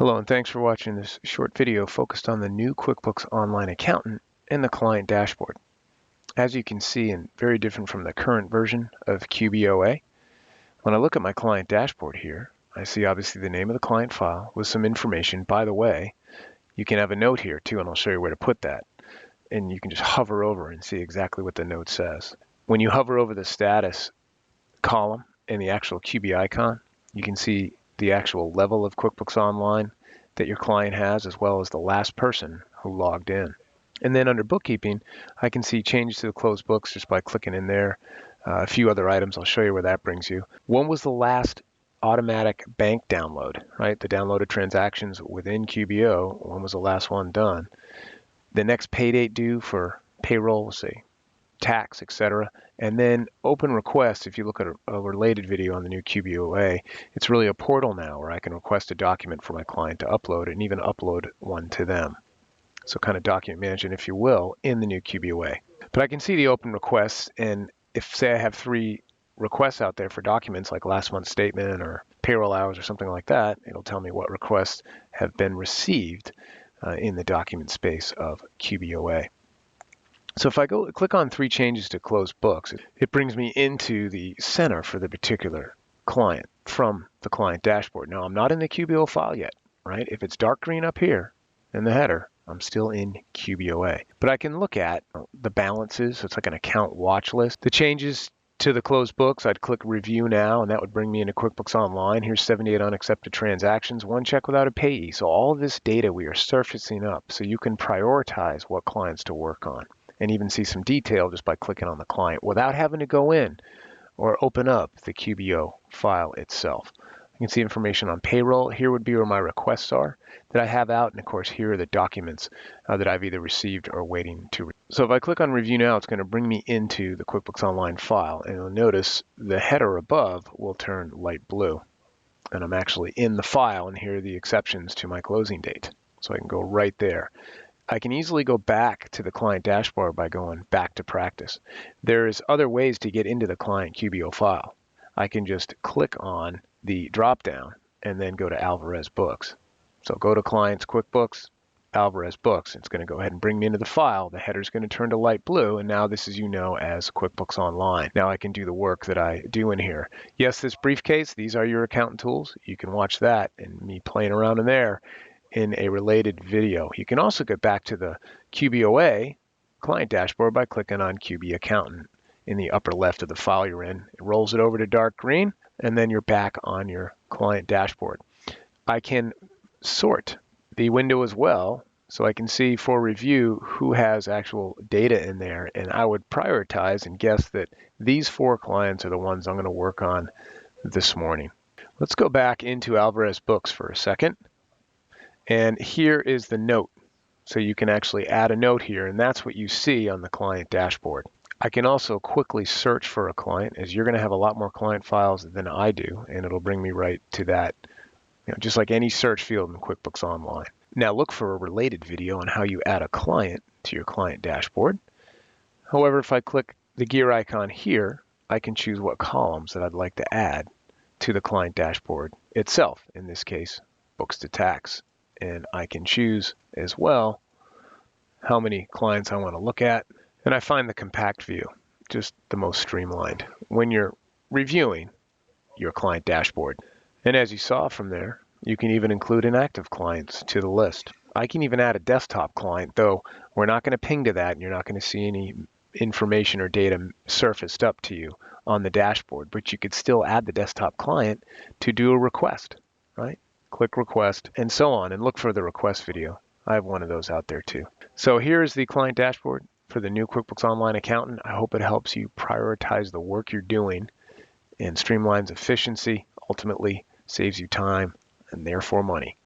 Hello and thanks for watching this short video focused on the new QuickBooks Online Accountant and the client dashboard. As you can see, and very different from the current version of QBOA, when I look at my client dashboard here, I see obviously the name of the client file with some information. By the way, you can have a note here too, and I'll show you where to put that. And you can just hover over and see exactly what the note says. When you hover over the status column and the actual QB icon, you can see the actual level of QuickBooks Online that your client has, as well as the last person who logged in. And then under bookkeeping, I can see changes to the closed books just by clicking in there. A few other items, I'll show you where that brings you. When was the last automatic bank download, right? The downloaded transactions within QBO, when was the last one done? The next pay date due for payroll, we'll see, tax, etc. And then open requests. If you look at a related video on the new QBOA, it's really a portal now where I can request a document for my client to upload and even upload one to them. So kind of document management, if you will, in the new QBOA. But I can see the open requests, and if say I have 3 requests out there for documents like last month's statement or payroll hours or something like that, it'll tell me what requests have been received in the document space of QBOA. So if I go click on 3 changes to close books, it brings me into the center for the particular client from the client dashboard. Now I'm not in the QBO file yet, right? If it's dark green up here in the header, I'm still in QBOA. But I can look at the balances, so it's like an account watch list. The changes to the closed books, I'd click review now, and that would bring me into QuickBooks Online. Here's 78 unaccepted transactions, 1 check without a payee. So all of this data we are surfacing up so you can prioritize what clients to work on, and even see some detail just by clicking on the client without having to go in or open up the QBO file itself. You can see information on payroll. Here would be where my requests are that I have out, and of course here are the documents that I've either received or waiting to. So if I click on review now, it's going to bring me into the QuickBooks Online file, and you'll notice the header above will turn light blue, and I'm actually in the file, and here are the exceptions to my closing date. So I can go right there. I can easily go back to the client dashboard by going back to practice. There's other ways to get into the client QBO file. I can just click on the drop down and then go to Alvarez Books. So go to Clients QuickBooks, Alvarez Books. It's going to go ahead and bring me into the file. The header is going to turn to light blue, and now this is as QuickBooks Online. Now I can do the work that I do in here. Yes, this briefcase, these are your accountant tools. You can watch that and me playing around in there in a related video. You can also get back to the QBOA client dashboard by clicking on QB Accountant in the upper left of the file you're in. It rolls it over to dark green, and then you're back on your client dashboard. I can sort the window as well, so I can see for review who has actual data in there, and I would prioritize and guess that these 4 clients are the ones I'm going to work on this morning. Let's go back into Alvarez Books for a second. And here is the note. So you can actually add a note here, and that's what you see on the client dashboard. I can also quickly search for a client, as you're going to have a lot more client files than I do, and it'll bring me right to that, just like any search field in QuickBooks Online. Now look for a related video on how you add a client to your client dashboard. However, if I click the gear icon here, I can choose what columns that I'd like to add to the client dashboard itself, in this case, books to tax. And I can choose as well how many clients I want to look at. And I find the compact view just the most streamlined when you're reviewing your client dashboard. And as you saw from there, you can even include inactive clients to the list. I can even add a desktop client, though we're not going to ping to that, and you're not going to see any information or data surfaced up to you on the dashboard. But you could still add the desktop client to do a request, right? Click request and so on, and look for the request video. I have one of those out there too. So here's the client dashboard for the new QuickBooks Online Accountant. I hope it helps you prioritize the work you're doing and streamlines efficiency, ultimately saves you time and therefore money.